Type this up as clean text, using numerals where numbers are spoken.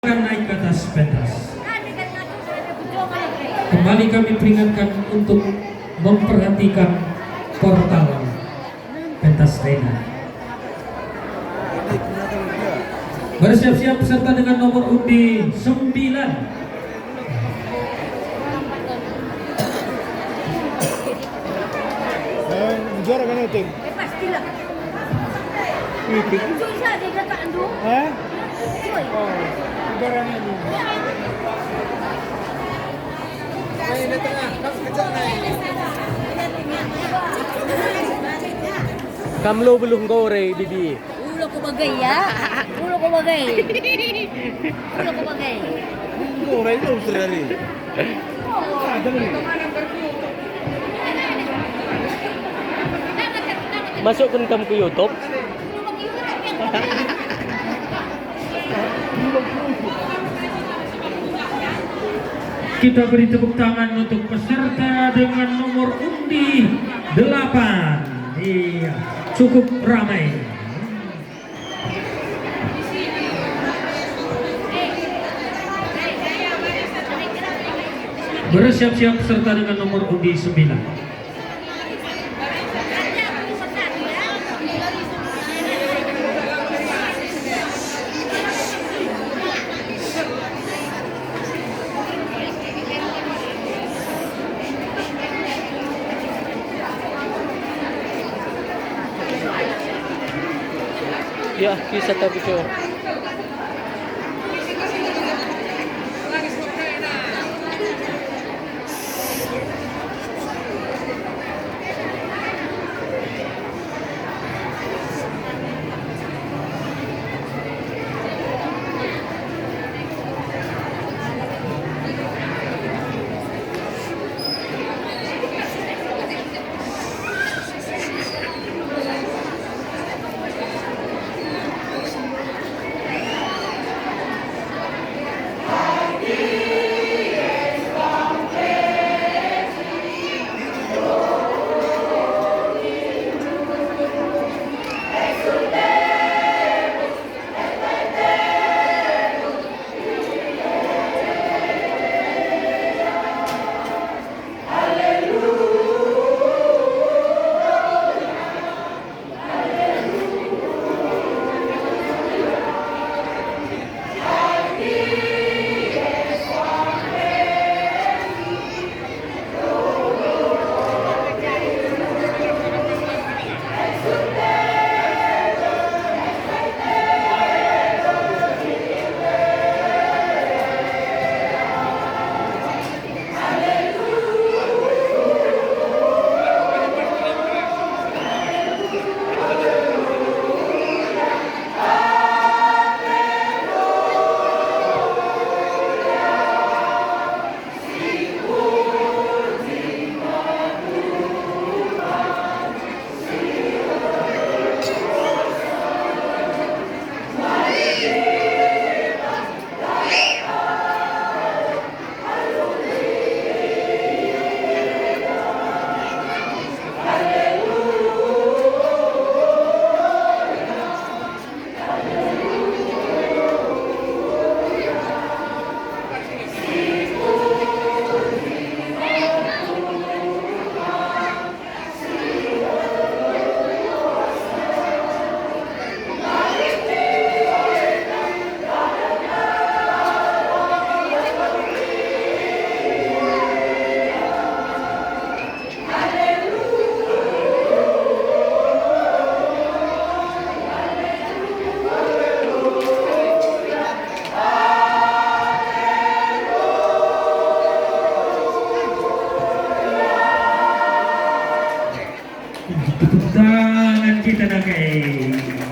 Akan naik ke atas pentas. Kembali kami peringatkan untuk memperhatikan portal pentas arena. Bersiap-siap peserta dengan nomor undi 9. Juara kan itu? Pastilah. Itu. Susah dia kata andu. Hah? Cuy. Oh, juaranya ini. Naik di tengah, kamu kejar naik. Kamlo belum gore bibi. Ulo ko bagay ya. Ulo ko bagay. Ulo ko bagay. Gore itu sendiri. Masukkan kamu ke YouTube. Kita beri tepuk tangan untuk peserta dengan nomor undi 8. Iya, cukup ramai. Bersiap-siap peserta dengan nomor undi 9. Ya, kisah tapi cowok. Tepuk tangan kita nakai.